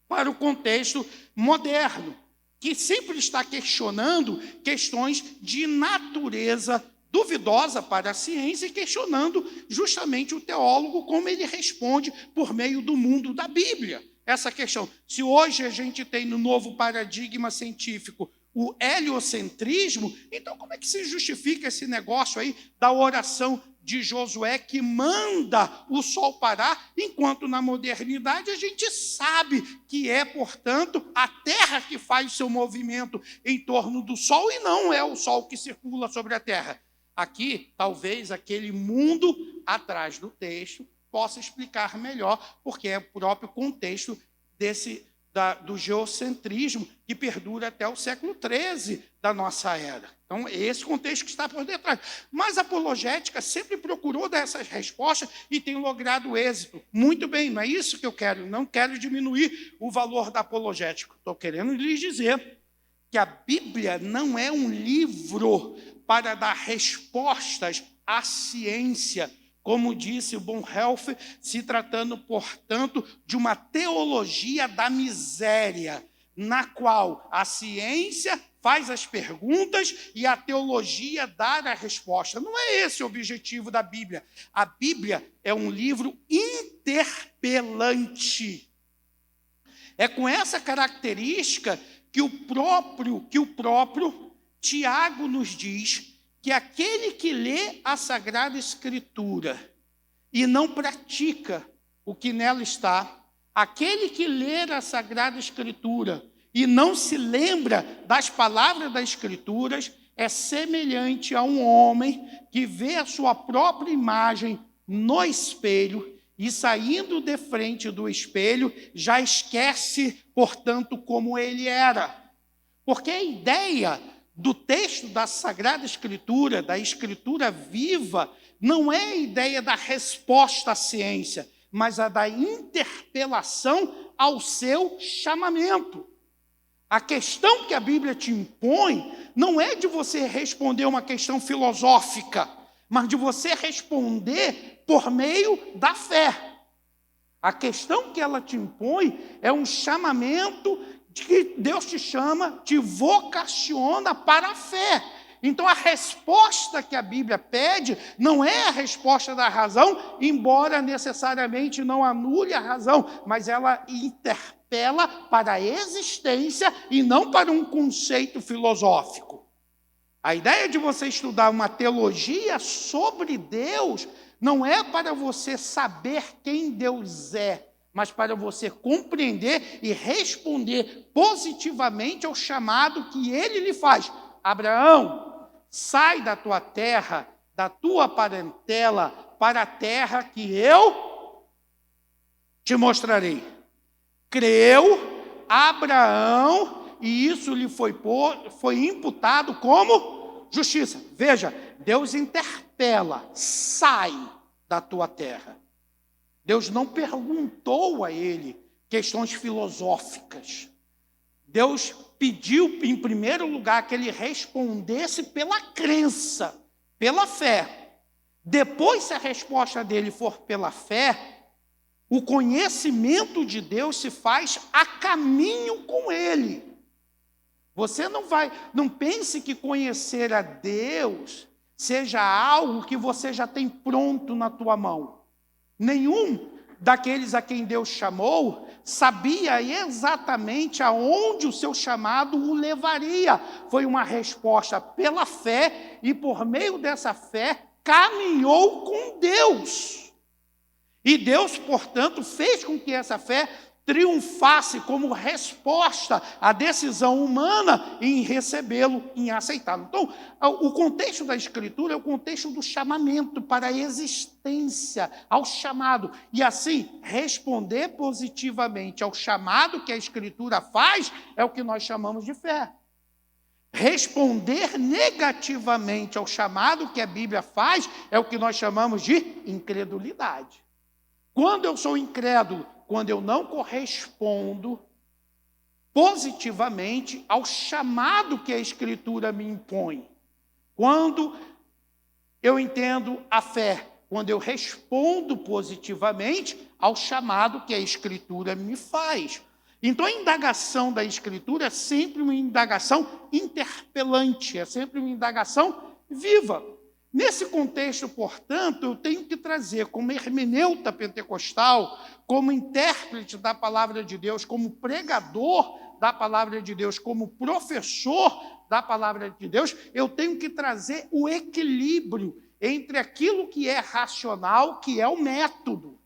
para o contexto moderno, que sempre está questionando questões de natureza duvidosa para a ciência e questionando justamente o teólogo como ele responde por meio do mundo da Bíblia. Essa questão, se hoje a gente tem no novo paradigma científico o heliocentrismo, então como é que se justifica esse negócio aí da oração de Josué que manda o sol parar, enquanto na modernidade a gente sabe que é, portanto, a Terra que faz seu movimento em torno do sol e não é o sol que circula sobre a Terra. Aqui, talvez aquele mundo atrás do texto possa explicar melhor, porque é o próprio contexto do geocentrismo, que perdura até o século XIII da nossa era. Então, é esse contexto que está por detrás. Mas a apologética sempre procurou dar essas respostas e tem logrado êxito. Muito bem, não é isso que eu quero. Não quero diminuir o valor da apologética. Estou querendo lhes dizer que a Bíblia não é um livro para dar respostas à ciência, como disse o Bonhoeffer, se tratando, portanto, de uma teologia da miséria, na qual a ciência faz as perguntas e a teologia dá a resposta. Não é esse o objetivo da Bíblia. A Bíblia é um livro interpelante. É com essa característica que o próprio Tiago nos diz que aquele que lê a Sagrada Escritura e não pratica o que nela está, aquele que lê a Sagrada Escritura e não se lembra das palavras das Escrituras, é semelhante a um homem que vê a sua própria imagem no espelho e, saindo de frente do espelho, já esquece, portanto, como ele era. Porque a ideia do texto da Sagrada Escritura, da Escritura viva, não é a ideia da resposta à ciência, mas a da interpelação ao seu chamamento. A questão que a Bíblia te impõe não é de você responder uma questão filosófica, mas de você responder por meio da fé. A questão que ela te impõe é um chamamento de que Deus te chama, te vocaciona para a fé. Então, a resposta que a Bíblia pede não é a resposta da razão, embora necessariamente não anule a razão, mas ela interpela para a existência e não para um conceito filosófico. A ideia de você estudar uma teologia sobre Deus não é para você saber quem Deus é, mas para você compreender e responder positivamente ao chamado que ele lhe faz. Abraão, sai da tua terra, da tua parentela, para a terra que eu te mostrarei. Creu Abraão, e isso lhe foi imputado como justiça. Veja, Deus interpela, sai da tua terra. Deus não perguntou a ele questões filosóficas. Deus pediu, em primeiro lugar, que ele respondesse pela crença, pela fé. Depois, se a resposta dele for pela fé, o conhecimento de Deus se faz a caminho com ele. Você não pense que conhecer a Deus seja algo que você já tem pronto na tua mão. Nenhum daqueles a quem Deus chamou sabia exatamente aonde o seu chamado o levaria. Foi uma resposta pela fé e, por meio dessa fé, caminhou com Deus. E Deus, portanto, fez com que essa fé triunfasse como resposta à decisão humana em recebê-lo, em aceitá-lo. Então, o contexto da Escritura é o contexto do chamamento para a existência, ao chamado. E assim, responder positivamente ao chamado que a Escritura faz é o que nós chamamos de fé. Responder negativamente ao chamado que a Bíblia faz é o que nós chamamos de incredulidade. Quando eu sou incrédulo, quando eu não correspondo positivamente ao chamado que a Escritura me impõe. Quando eu entendo a fé, quando eu respondo positivamente ao chamado que a Escritura me faz. Então, a indagação da Escritura é sempre uma indagação interpelante, é sempre uma indagação viva. Nesse contexto, portanto, eu tenho que trazer como hermeneuta pentecostal, como intérprete da palavra de Deus, como pregador da palavra de Deus, como professor da palavra de Deus, eu tenho que trazer o equilíbrio entre aquilo que é racional, que é o método.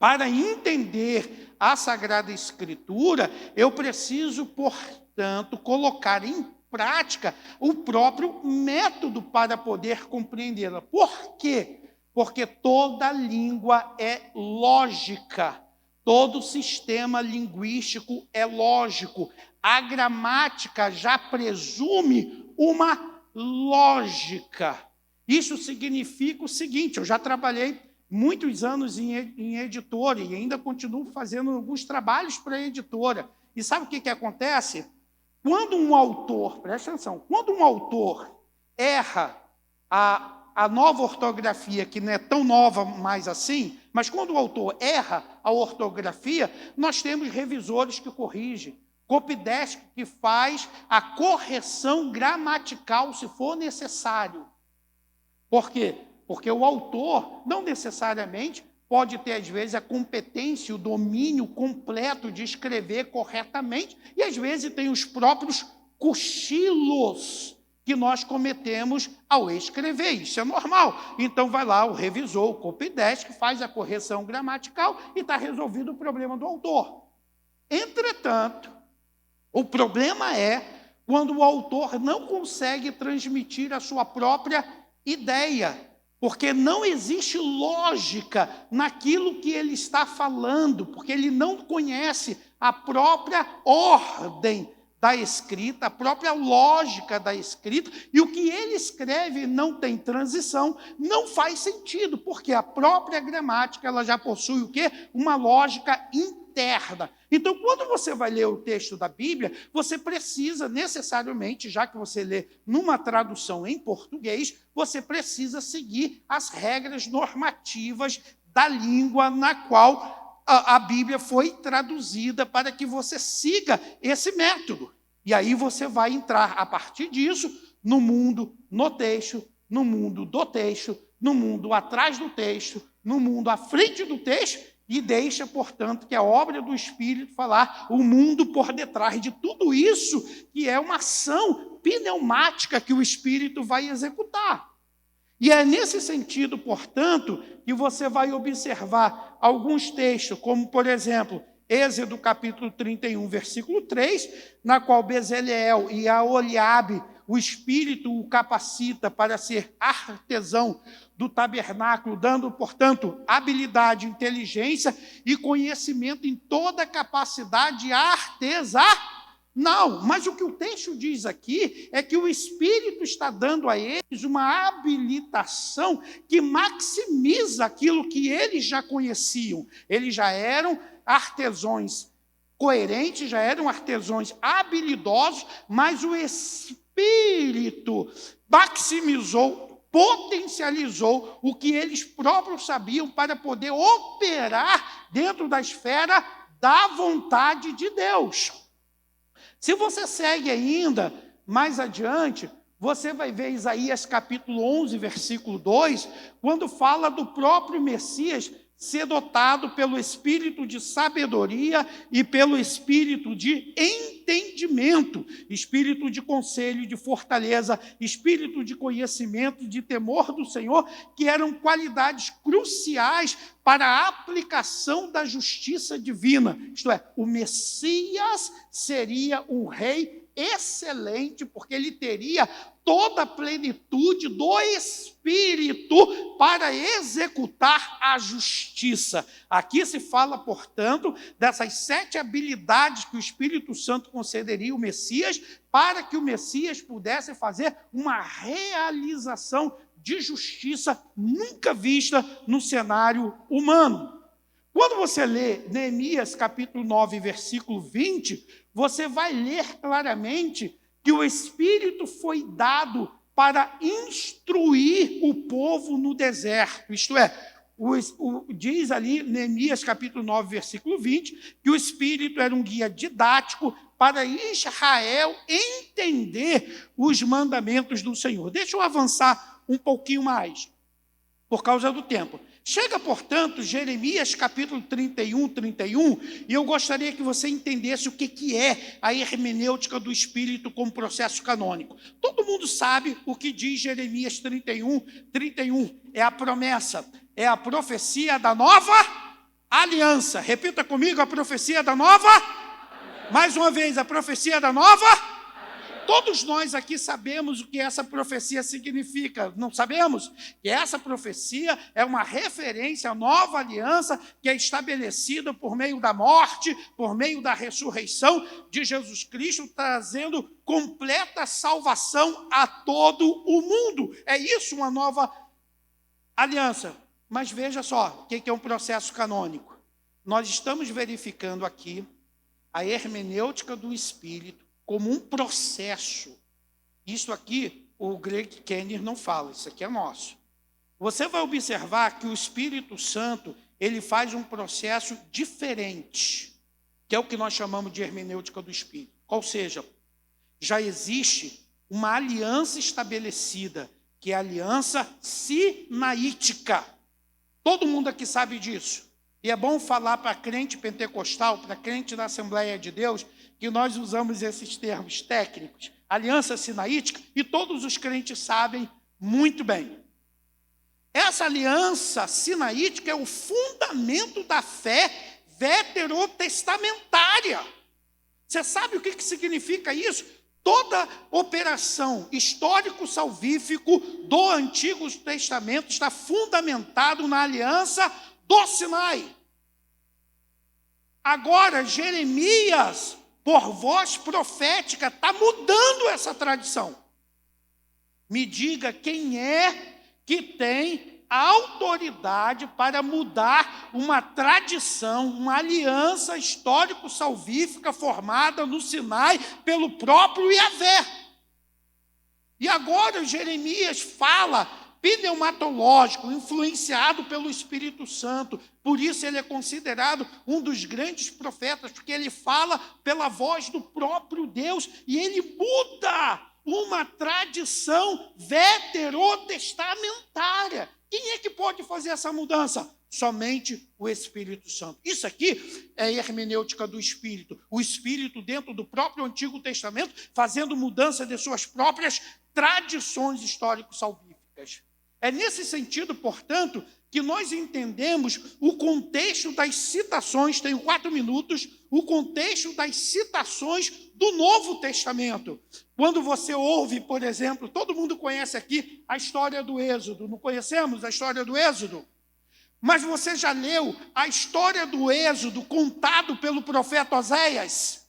Para entender a Sagrada Escritura, eu preciso, portanto, colocar em prática o próprio método para poder compreendê-la. Por quê? Porque toda língua é lógica, Todo sistema linguístico é lógico. A gramática já presume uma lógica. Isso significa o seguinte: eu já trabalhei muitos anos em editora e ainda continuo fazendo alguns trabalhos para a editora. E sabe o que acontece? Quando um autor, presta atenção, quando um autor erra a nova ortografia, que não é tão nova mais assim, mas quando o autor erra a ortografia, nós temos revisores que corrigem, copydesk que faz a correção gramatical se for necessário. Por quê? Porque o autor não necessariamente pode ter, às vezes, a competência, o domínio completo de escrever corretamente, e às vezes tem os próprios cochilos que nós cometemos ao escrever. Isso é normal. Então, vai lá o revisor, o copydesk, faz a correção gramatical e está resolvido o problema do autor. Entretanto, o problema é quando o autor não consegue transmitir a sua própria ideia, porque não existe lógica naquilo que ele está falando, porque ele não conhece a própria ordem da escrita, a própria lógica da escrita, e o que ele escreve não tem transição, não faz sentido, porque a própria gramática ela já possui o quê? Uma lógica interna. Então, quando você vai ler o texto da Bíblia, você precisa necessariamente, já que você lê numa tradução em português, você precisa seguir as regras normativas da língua na qual a Bíblia foi traduzida, para que você siga esse método. E aí você vai entrar, a partir disso, no mundo, no texto, no mundo do texto, no mundo atrás do texto, no mundo à frente do texto, e deixa, portanto, que a obra do Espírito falar o mundo por detrás de tudo isso, que é uma ação pneumática que o Espírito vai executar. E é nesse sentido, portanto, que você vai observar alguns textos, como, por exemplo, Êxodo capítulo 31, versículo 3, na qual Bezaleel e Aholiabe, o Espírito o capacita para ser artesão do tabernáculo, dando, portanto, habilidade, inteligência e conhecimento em toda a capacidade artesanal. Não, mas o que o texto diz aqui é que o Espírito está dando a eles uma habilitação que maximiza aquilo que eles já conheciam. Eles já eram artesãos coerentes, já eram artesãos habilidosos, mas o Espírito maximizou, potencializou o que eles próprios sabiam para poder operar dentro da esfera da vontade de Deus. Se você segue ainda mais adiante, você vai ver Isaías capítulo 11, versículo 2, quando fala do próprio Messias ser dotado pelo espírito de sabedoria e pelo espírito de entendimento, espírito de conselho, de fortaleza, espírito de conhecimento, de temor do Senhor, que eram qualidades cruciais para a aplicação da justiça divina. Isto é, o Messias seria um rei excelente, porque ele teria toda a plenitude do Espírito para executar a justiça. Aqui se fala, portanto, dessas 7 habilidades que o Espírito Santo concederia ao Messias, para que o Messias pudesse fazer uma realização de justiça nunca vista no cenário humano. Quando você lê Neemias capítulo 9, versículo 20, você vai ler claramente que o Espírito foi dado para instruir o povo no deserto. Isto é, diz ali, Neemias capítulo 9, versículo 20, que o Espírito era um guia didático para Israel entender os mandamentos do Senhor. Deixa eu avançar um pouquinho mais, por causa do tempo. Chega, portanto, Jeremias capítulo 31, e eu gostaria que você entendesse o que é a hermenêutica do Espírito como processo canônico. Todo mundo sabe o que diz Jeremias 31, é a promessa, é a profecia da nova aliança. Repita comigo, a profecia da nova, mais uma vez, a profecia da nova. Todos nós aqui sabemos o que essa profecia significa, não sabemos? Que essa profecia é uma referência à nova aliança que é estabelecida por meio da morte, por meio da ressurreição de Jesus Cristo, trazendo completa salvação a todo o mundo. É isso, uma nova aliança. Mas veja só, o que é um processo canônico? Nós estamos verificando aqui a hermenêutica do Espírito como um processo. Isso aqui, o Greg Kenner não fala, isso aqui é nosso. Você vai observar que o Espírito Santo, ele faz um processo diferente, que é o que nós chamamos de hermenêutica do Espírito. Ou seja, já existe uma aliança estabelecida, que é a aliança sinaítica. Todo mundo aqui sabe disso. E é bom falar para crente pentecostal, para crente da Assembleia de Deus, que nós usamos esses termos técnicos, aliança sinaítica, e todos os crentes sabem muito bem. Essa aliança sinaítica é o fundamento da fé veterotestamentária. Você sabe o que significa isso? Toda operação histórico-salvífico do Antigo Testamento está fundamentado na aliança do Sinai. Agora, Jeremias, por voz profética, está mudando essa tradição. Me diga quem é que tem a autoridade para mudar uma tradição, uma aliança histórico-salvífica formada no Sinai pelo próprio Yahvé. E agora Jeremias fala pneumatológico, influenciado pelo Espírito Santo. Por isso ele é considerado um dos grandes profetas, porque ele fala pela voz do próprio Deus e ele muda uma tradição veterotestamentária. Quem é que pode fazer essa mudança? Somente o Espírito Santo. Isso aqui é a hermenêutica do Espírito. O Espírito dentro do próprio Antigo Testamento, fazendo mudança de suas próprias tradições histórico-salvíficas. É nesse sentido, portanto, que nós entendemos o contexto das citações, tenho 4 minutos, o contexto das citações do Novo Testamento. Quando você ouve, por exemplo, todo mundo conhece aqui a história do Êxodo, não conhecemos a história do Êxodo? Mas você já leu a história do Êxodo contado pelo profeta Oséias?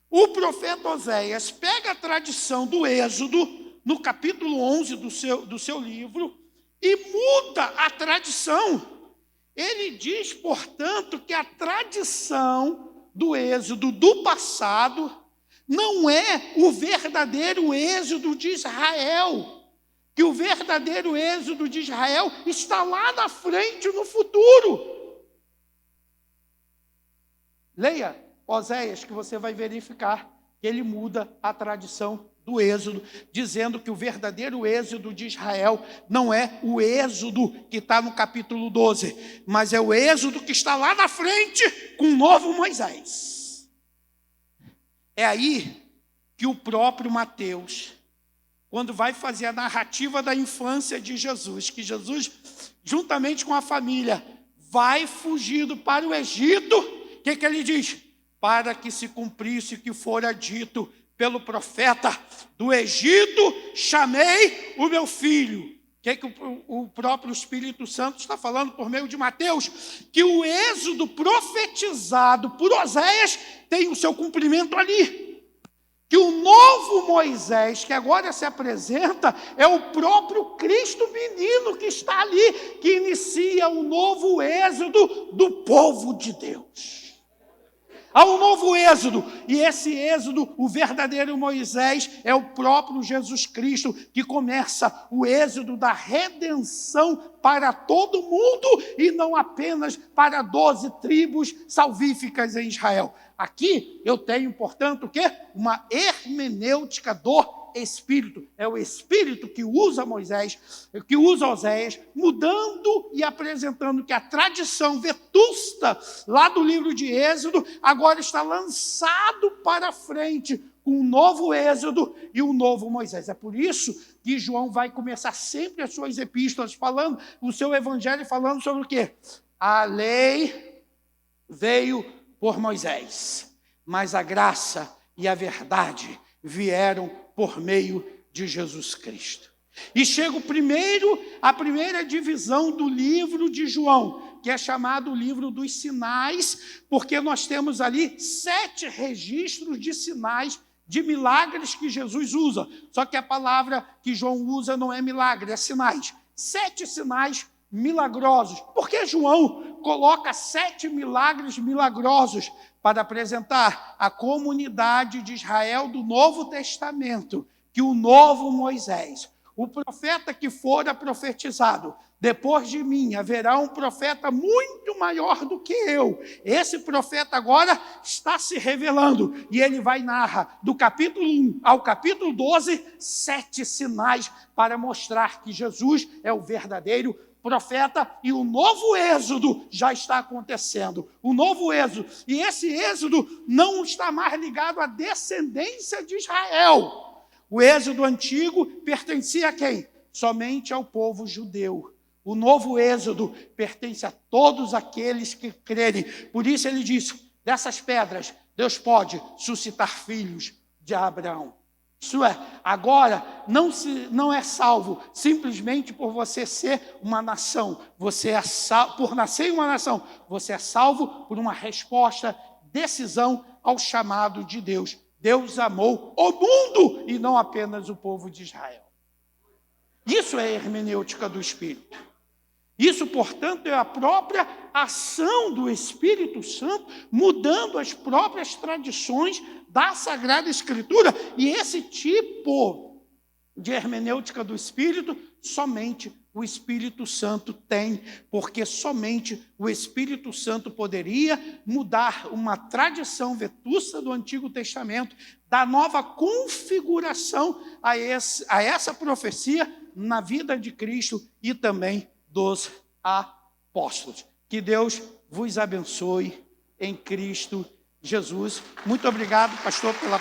O profeta Oséias pega a tradição do Êxodo, no capítulo 11 do seu livro, e muda a tradição. Ele diz, portanto, que a tradição do Êxodo do passado não é o verdadeiro Êxodo de Israel. Que o verdadeiro Êxodo de Israel está lá na frente, no futuro. Leia Oséias, que você vai verificar que ele muda a tradição do Êxodo, dizendo que o verdadeiro Êxodo de Israel não é o Êxodo que está no capítulo 12, mas é o Êxodo que está lá na frente com o novo Moisés. É aí que o próprio Mateus, quando vai fazer a narrativa da infância de Jesus, que Jesus, juntamente com a família, vai fugindo para o Egito, o que ele diz? Para que se cumprisse o que fora dito pelo profeta: do Egito chamei o meu filho. O que o próprio Espírito Santo está falando por meio de Mateus? Que o êxodo profetizado por Oséias tem o seu cumprimento ali. Que o novo Moisés, que agora se apresenta, é o próprio Cristo menino que está ali, que inicia o novo êxodo do povo de Deus. Há um novo êxodo, e esse êxodo, o verdadeiro Moisés, é o próprio Jesus Cristo, que começa o êxodo da redenção para todo mundo, e não apenas para 12 tribos salvíficas em Israel. Aqui eu tenho, portanto, o quê? Uma hermenêutica do Espírito. É o Espírito que usa Moisés, que usa Oséias, mudando e apresentando que a tradição vetusta lá do livro de Êxodo agora está lançado para frente com um novo Êxodo e um novo Moisés. É por isso que João vai começar sempre as suas epístolas falando, o seu evangelho falando sobre o quê? A lei veio por Moisés, mas a graça e a verdade vieram por meio de Jesus Cristo. E chega a primeira divisão do livro de João, que é chamado o livro dos sinais, porque nós temos ali 7 registros de sinais, de milagres que Jesus usa. Só que a palavra que João usa não é milagre, é sinais. 7 sinais milagrosos. Por que João coloca 7 milagres milagrosos para apresentar à comunidade de Israel do Novo Testamento que o novo Moisés, o profeta que fora profetizado, depois de mim haverá um profeta muito maior do que eu. Esse profeta agora está se revelando, e ele vai narrar, do capítulo 1 ao capítulo 12, 7 sinais para mostrar que Jesus é o verdadeiro profeta, e o novo êxodo já está acontecendo. O novo êxodo, e esse êxodo não está mais ligado à descendência de Israel. O êxodo antigo pertencia a quem? Somente ao povo judeu. O novo êxodo pertence a todos aqueles que crerem. Por isso ele diz, dessas pedras, Deus pode suscitar filhos de Abraão. Isso é, agora não é salvo simplesmente por você ser uma nação. Você é salvo por nascer em uma nação. Você é salvo por uma resposta, decisão ao chamado de Deus. Deus amou o mundo e não apenas o povo de Israel. Isso é a hermenêutica do Espírito. Isso, portanto, é a própria ação do Espírito Santo, mudando as próprias tradições da Sagrada Escritura. E esse tipo de hermenêutica do Espírito, somente o Espírito Santo tem, porque somente o Espírito Santo poderia mudar uma tradição vetusta do Antigo Testamento, dar nova configuração a essa profecia na vida de Cristo e também dos apóstolos. Que Deus vos abençoe em Cristo Jesus. Muito obrigado, pastor, pela...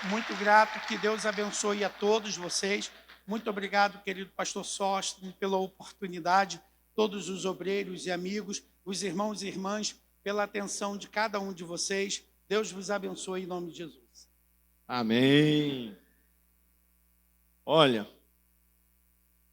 Muito grato, que Deus abençoe a todos vocês. Muito obrigado, querido pastor Sóstenes, pela oportunidade, todos os obreiros e amigos, os irmãos e irmãs, pela atenção de cada um de vocês. Deus vos abençoe em nome de Jesus. Amém. Olha,